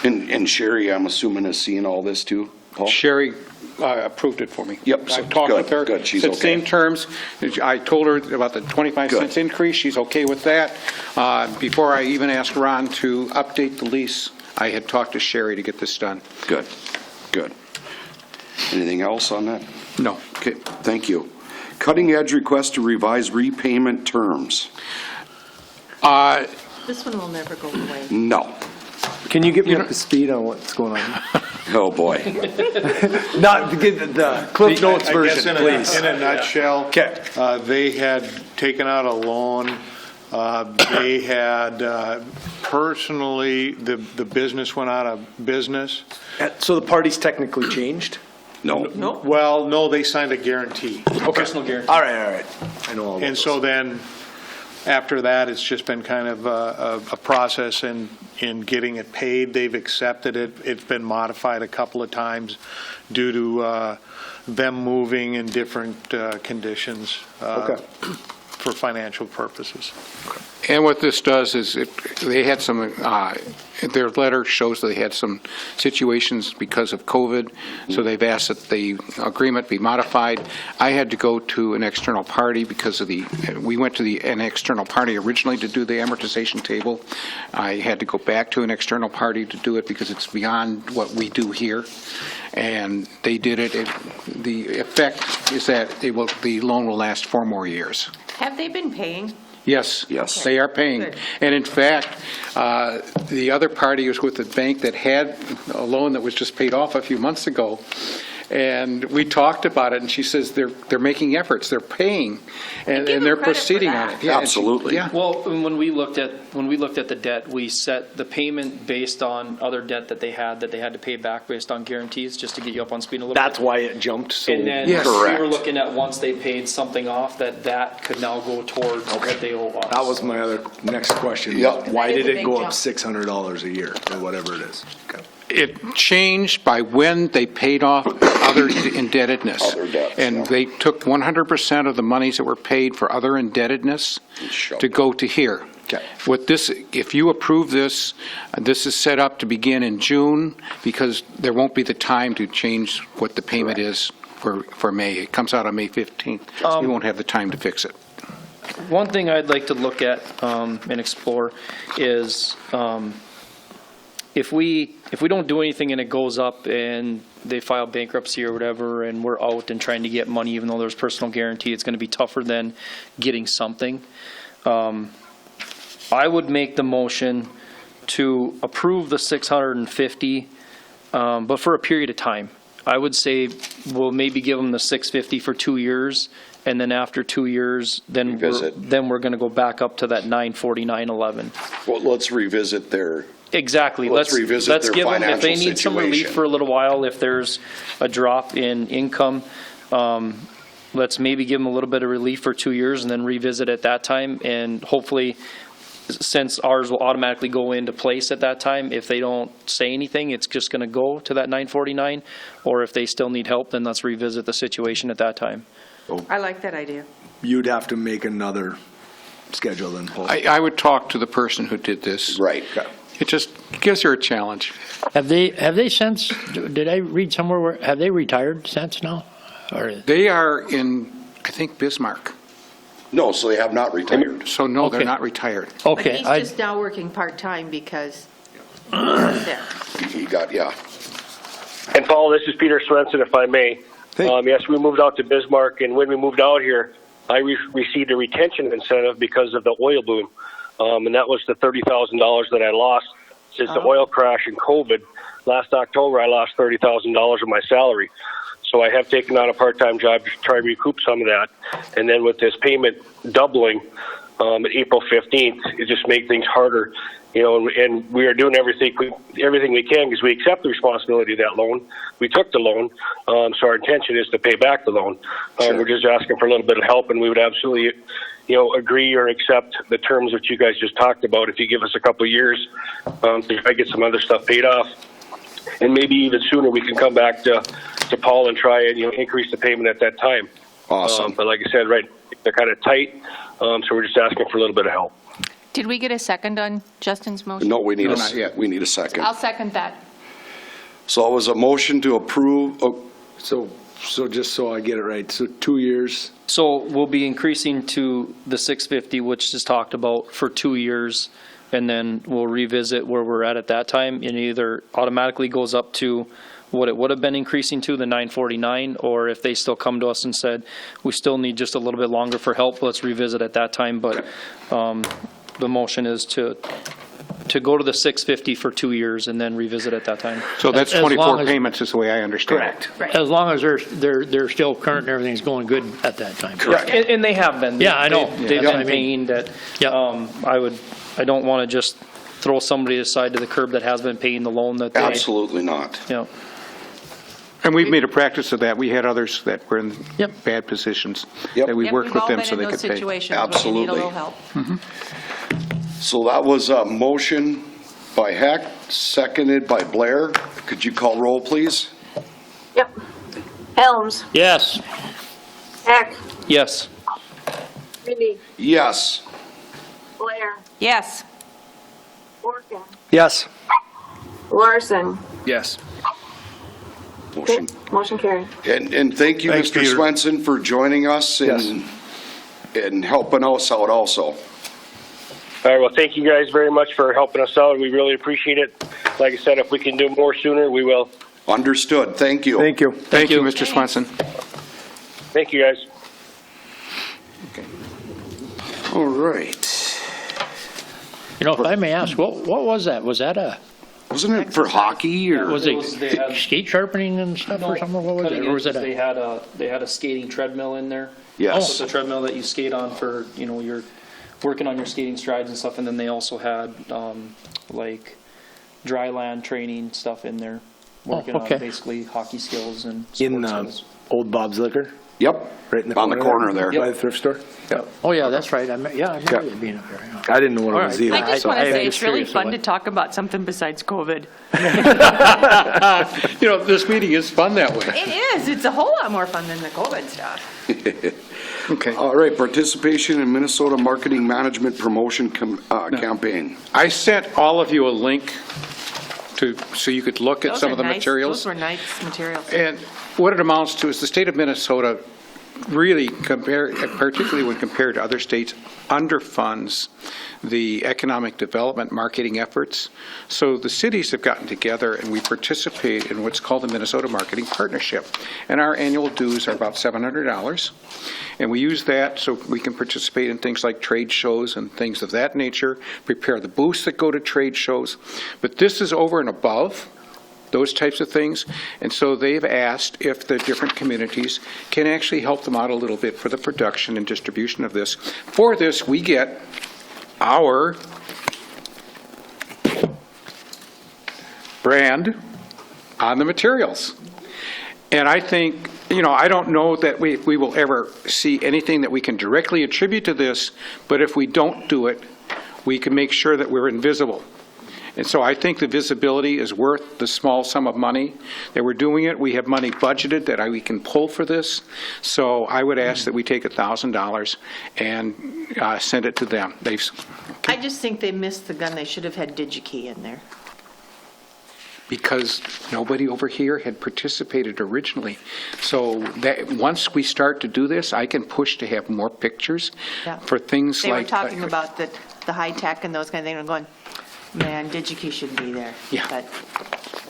and Sherry, I'm assuming, has seen all this too? Paul? Sherry approved it for me. Yep, so I talked good, with her. good, she's Said okay. same terms. I told her about the 25 Good. cents increase. She's okay with that. Before I even asked Ron to update the lease, I had talked to Sherry to get this done. Good, good. Anything else on that? No. Okay, thank you. Cutting edge request to revise repayment terms. This one will never go away. No. Can you get me up to speed on what's going on? Oh, boy. Not, get the Cliff Notes I guess version, please. In a nutshell, Okay. they had taken out a loan. They had personally, the business went out of business. So the party's technically changed? No. Well, no, they signed a guarantee. Personal guarantee. All right. I know all And those. so then, after that, it's just been kind of a process in getting it paid. They've accepted it. It's been modified a couple of times due to them moving in different conditions for financial purposes. And what this does is they had some, their letter shows they had some situations because of COVID, so they've asked that the agreement be modified. I had to go to an external party because of we went to an external party originally to do the amortization table. I had to go back to an external party to do it because it's beyond what we do here. And they did it. The effect is that the loan will last 4 more years. Have they been paying? Yes. Yes. They are paying. Good. And in fact, the other party was with a bank that had a loan that was just paid off a few months ago. And we talked about it, and she says they're making efforts, they're paying, and give them they're credit for proceeding on that. it. Yeah, and Absolutely. Yeah. Well, when we looked at the debt, we set the payment based on other debt that they had to pay back based on guarantees, just to get you up on speed a little bit. That's why it jumped so. And then Yes. we Correct. were looking at once they paid something off, that could now go towards what they owe us. That was my other next question. Yep. Why That is did a it big go up jump. $600 a year or whatever it is? Okay. It changed by when they paid off other indebtedness. Other debts, And yeah. they took 100% of the monies that were paid for other indebtedness shoved to it. go to here. Okay. What this, if you approve this, this is set up to begin in June because there won't be the time to change what the payment is for May. It comes out on May 15th. You won't have the time to fix it. One thing I'd like to look at and explore is if we don't do anything and it goes up and they file bankruptcy or whatever and we're out and trying to get money even though there's personal guarantee, it's going to be tougher than getting something. I would make the motion to approve the 650, but for a period of time. I would say we'll maybe give them the 650 for 2 years, and then after 2 years, then we're going to go back up to that 949.11. Well, let's revisit their, Exactly. Let's revisit their give them, if they financial need some relief situation. for a little while, if there's a drop in income, let's maybe give them a little bit of relief for 2 years and then revisit at that time. And hopefully, since ours will automatically go into place at that time, if they don't say anything, it's just going to go to that 949. Or if they still need help, then let's revisit the situation at that time. I like that idea. You'd have to make another schedule then, Paul. I would talk to the person who did this. right. It just gives her a challenge. Have they since, did I read somewhere where, have they retired since now? Or, They are in, I think, Bismarck. No, so they have not retired. So no, they're Okay. not retired. But okay, he's I, just now working part-time because he's there. He got, yeah. And Paul, this is Peter Swenson, if I may. Yes, we moved out to Bismarck, and when we moved out here, I received a retention incentive because of the oil boom, and that was the $30,000 that I lost since the oil crash and COVID. Last October, I lost $30,000 of my salary. So I have taken on a part-time job to try to recoup some of that. And then with this payment doubling April 15th, it just made things harder. You know, and we are doing everything we can because we accept the responsibility of that loan. We took the loan, so our intention is to pay back the loan. We're just asking for a little bit of help, and we would absolutely, agree or accept the terms that you guys just talked about if you give us a couple of years to try to get some other stuff paid off. And maybe even sooner we can come back to Paul and try and increase the payment at that time. Awesome. But like I said, right, they're kind of tight, so we're just asking for a little bit of help. Did we get a second on Justin's motion? No, we need No, not yet. we need a second. I'll second that. So it was a motion to approve, So just so I get it right, so 2 years, So we'll be increasing to the 650, which is talked about for 2 years, and then we'll revisit where we're at that time, and either automatically goes up to what it would have been increasing to, the 949, or if they still come to us and said, we still need just a little bit longer for help, let's revisit at that time. But the motion is to go to the 650 for 2 years and then revisit at that time. So that's As long 24 as- payments is the way I understand it. Right. As long as they're still current and everything's going good at that time. Yeah, and they have been. Yeah, I know. They've That's what I been mean. paying that. Yep. I don't want to just throw somebody aside to the curb that has been paying the loan that they. absolutely not. Yeah. And we've made a practice of that. We had others that were in Yep. bad positions. Yep. That we Yep, worked we've with all them been so in they those could pay. situations where you need a little help. So that was a motion by Heck, seconded by Blair. Could you call roll, please? Yep. Helms, Yes. Heck, Yes. Reedy, Yes. Blair, Yes. Orkin, yes. Larson. Yes. Motion. Motion carried. And thank you, Thanks, Mr. Peter. Swenson, for joining us and helping us out also. All right, well, thank you guys very much for helping us out. We really appreciate it. Like I said, if we can do more sooner, we will. Understood. Thank you. Thank you. Thank you, Mr. Swenson. Thank you, guys. All right. You know, if I may ask, what was that? Was that Wasn't it for hockey or? was They it had- skate sharpening and stuff or something? What was it? Cutting Or was it edges, they had a skating treadmill in there. Yes. So it's a treadmill that you skate on for, you're working on your skating strides and stuff, and then they also had, like, dry land training stuff in there, working okay. on basically hockey skills and In sports skills. Old Bob's Liquor, Yep. right in the On the corner there. By the thrift store? Yep. Oh, yeah, that's right. I remember Yeah. it being up there. Yeah. I didn't know what All it was right. either. I just so want to I say was it's really curious fun what- to talk about something besides COVID. This meeting is fun that way. It is. It's a whole lot more fun than the COVID stuff. Okay. All right, participation in Minnesota Marketing Management Promotion Campaign. I sent all of you a link so you could look at Those some are of the nice- materials. Those were nice materials. And what it amounts to is the state of Minnesota really particularly when compared to other states, underfunds the economic development marketing efforts. So the cities have gotten together and we participate in what's called the Minnesota Marketing Partnership. And our annual dues are about $700. And we use that so we can participate in things like trade shows and things of that nature, prepare the booths that go to trade shows. But this is over and above those types of things. And so they've asked if the different communities can actually help them out a little bit for the production and distribution of this. For this, we get our brand on the materials. And I think, I don't know that we will ever see anything that we can directly attribute to this, but if we don't do it, we can make sure that we're invisible. And so I think the visibility is worth the small sum of money that we're doing it. We have money budgeted that we can pull for this. So I would ask that we take $1,000 and send it to them. I just think they missed the gun. They should have had DigiKey in there. Because nobody over here had participated originally. So that once we start to do this, I can push to have more pictures Yeah. for things They like. were talking about the high tech and those kind of things. I'm going, man, DigiKey should be there. Yeah. But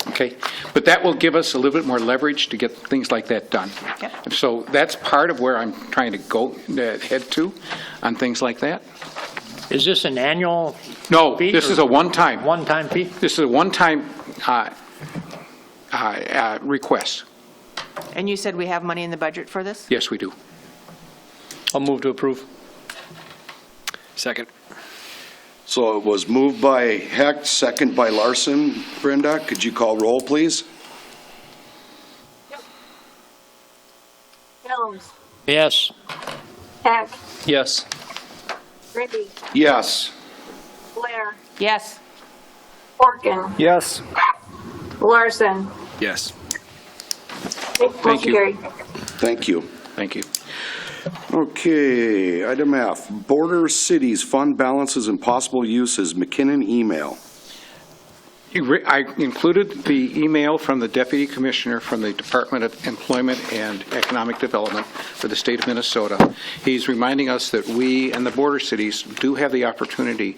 Okay, but that will give us a little bit more leverage to get things like that done. Yep. And so that's part of where I'm trying to go, head to on things like that. Is this an annual No, fee? this or is a one-time. One-time fee? This is a one-time request. And you said we have money in the budget for this? Yes, we do. I'll move to approve. Second. So it was moved by Heck, second by Larson. Brenda, could you call roll, please? Helms, Yes. Heck, Yes. Reedy, Yes. Blair, Yes. Orkin, Yes. Larson. Yes. Motion you. carried. Thank you. Thank you. Okay, item F, Border Cities Fund Balances and Possible Uses, McKinnon email. I included the email from the Deputy Commissioner from the Department of Employment and Economic Development for the state of Minnesota. He's reminding us that we and the border cities do have the opportunity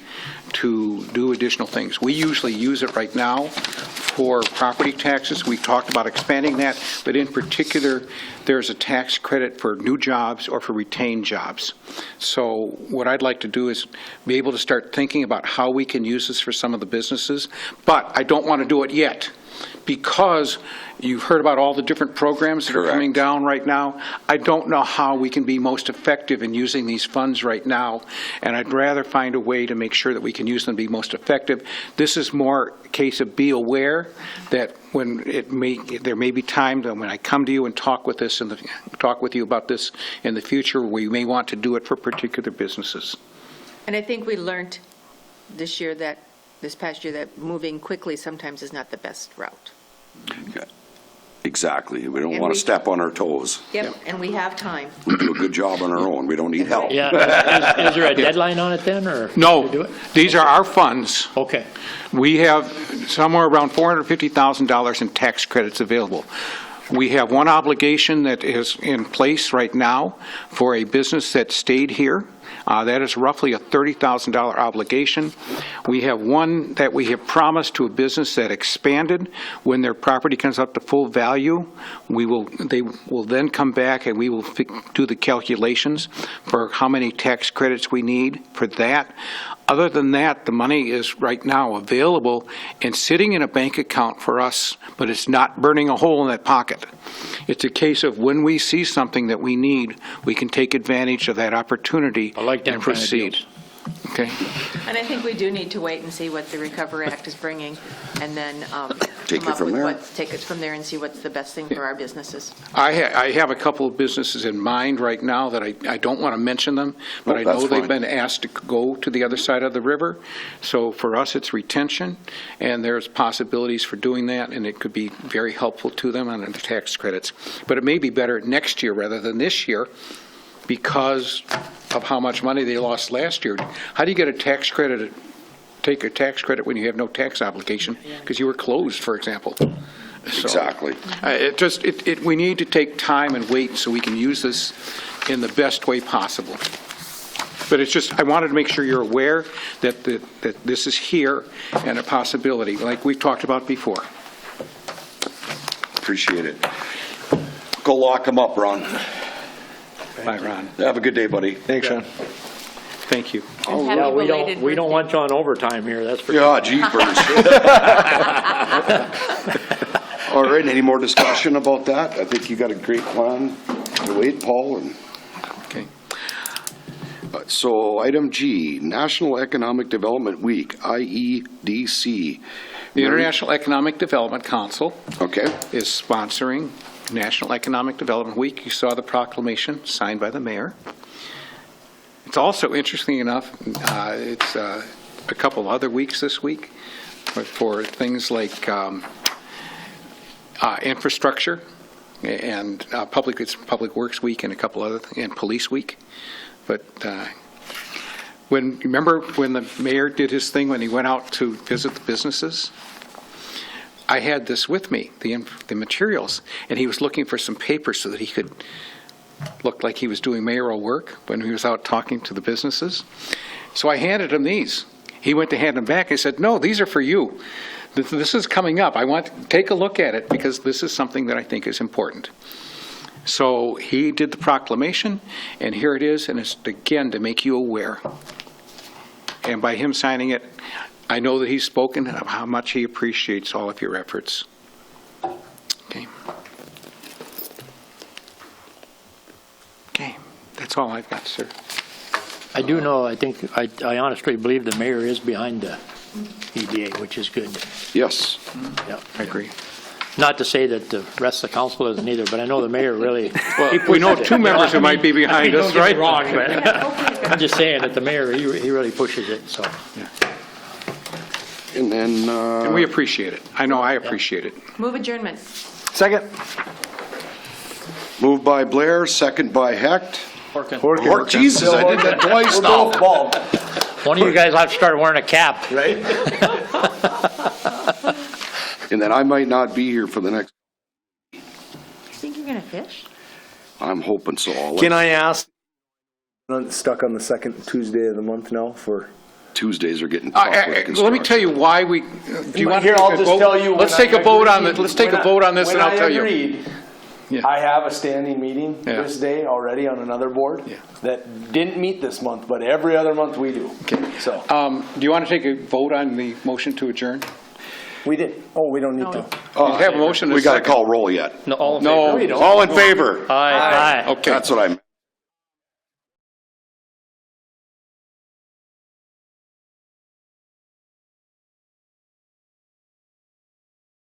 to do additional things. We usually use it right now for property taxes. We talked about expanding that, but in particular, there's a tax credit for new jobs or for retained jobs. So what I'd like to do is be able to start thinking about how we can use this for some of the businesses, but I don't want to do it yet because you've heard about all the different programs that are coming down right now. I don't know how we can be most effective in using these funds right now, and I'd rather find a way to make sure that we can use them to be most effective. This is more a case of be aware that when there may be time that when I come to you and talk with you about this in the future, we may want to do it for particular businesses. And I think we learned this past year, that moving quickly sometimes is not the best route. Exactly. We don't And want we- to step on our toes. Yep, and we have time. We do a good job on our own. We don't need help. Yeah, is there a deadline on it then, or? No, to do it? these are our funds. Okay. We have somewhere around $450,000 in tax credits available. We have one obligation that is in place right now for a business that stayed here. That is roughly a $30,000 obligation. We have one that we have promised to a business that expanded. When their property comes up to full value, they will then come back and we will do the calculations for how many tax credits we need for that. Other than that, the money is right now available and sitting in a bank account for us, but it's not burning a hole in that pocket. It's a case of when we see something that we need, we can take advantage of that opportunity and proceed. Okay. And I think we do need to wait and see what the Recovery Act is bringing, and then Take come it up from with there. take it from there and see what's the best thing for our businesses. I have a couple of businesses in mind right now that I don't want to mention them, but I know that's they've fine. been asked to go to the other side of the river. So for us, it's retention, and there's possibilities for doing that, and it could be very helpful to them on the tax credits. But it may be better next year rather than this year because of how much money they lost last year. How do you get a tax credit, take a tax credit when you have no tax obligation because you were closed, for example? So, Exactly. We need to take time and wait so we can use this in the best way possible. But it's just, I wanted to make sure you're aware that this is here and a possibility, like we've talked about before. Appreciate it. Go lock them up, Ron. Bye, Ron. Have a good day, buddy. Thanks, Sean. Thank you. And happy belated We don't birthday. want you on overtime here, that's for Yeah, jeepers. All right, any more discussion about that? I think you got a great plan to wait, Paul. Okay. So item G, National Economic Development Week, IEDC. The International Economic Development Council Okay. is sponsoring National Economic Development Week. You saw the proclamation signed by the mayor. It's also, interesting enough, it's a couple other weeks this week for things like infrastructure and it's Public Works Week and a couple other and Police Week. But remember when the mayor did his thing when he went out to visit the businesses? I had this with me, the materials, and he was looking for some paper so that he could look like he was doing mayoral work when he was out talking to the businesses. So I handed him these. He went to hand them back. I said, no, these are for you. This is coming up. I want to take a look at it because this is something that I think is important. So he did the proclamation, and here it is, and it's, again, to make you aware. And by him signing it, I know that he's spoken of how much he appreciates all of your efforts. Okay. Okay, that's all I've got, sir. I do know, I honestly believe the mayor is behind the EDA, which is good. Yes. Yeah. I agree. Not to say that the rest of the council isn't either, but I know the mayor really. Well, we know two members who might be behind us, right? Don't get me wrong, but I'm just saying that the mayor, he really pushes it, so. And then, And we appreciate it. I know I appreciate it. Move adjournment. Second. moved by Blair, second by Hecht. Horkin. Jesus, I did that twice now. One of you guys have to start wearing a cap. Right? And then I might not be here for the next, You think you're going to fish? I'm hoping so. Can I ask, stuck on the second Tuesday of the month now for? Tuesdays are getting tough with construction. Let me tell you why we, do you want to Here, take I'll a just vote? tell you. Let's when take I a vote on agreed- it, let's take a when I- vote on this and I'll tell you. When I agreed, Yeah. I have a standing meeting Yeah. this day already on another board Yeah. that didn't meet this month, but every other month we do. Okay. So, Do you want to take a vote on the motion to adjourn? we did, we don't need to. You have a motion and a We got to second. call roll yet. No, all in No. favor? All in favor? Aye. Okay. That's what I meant.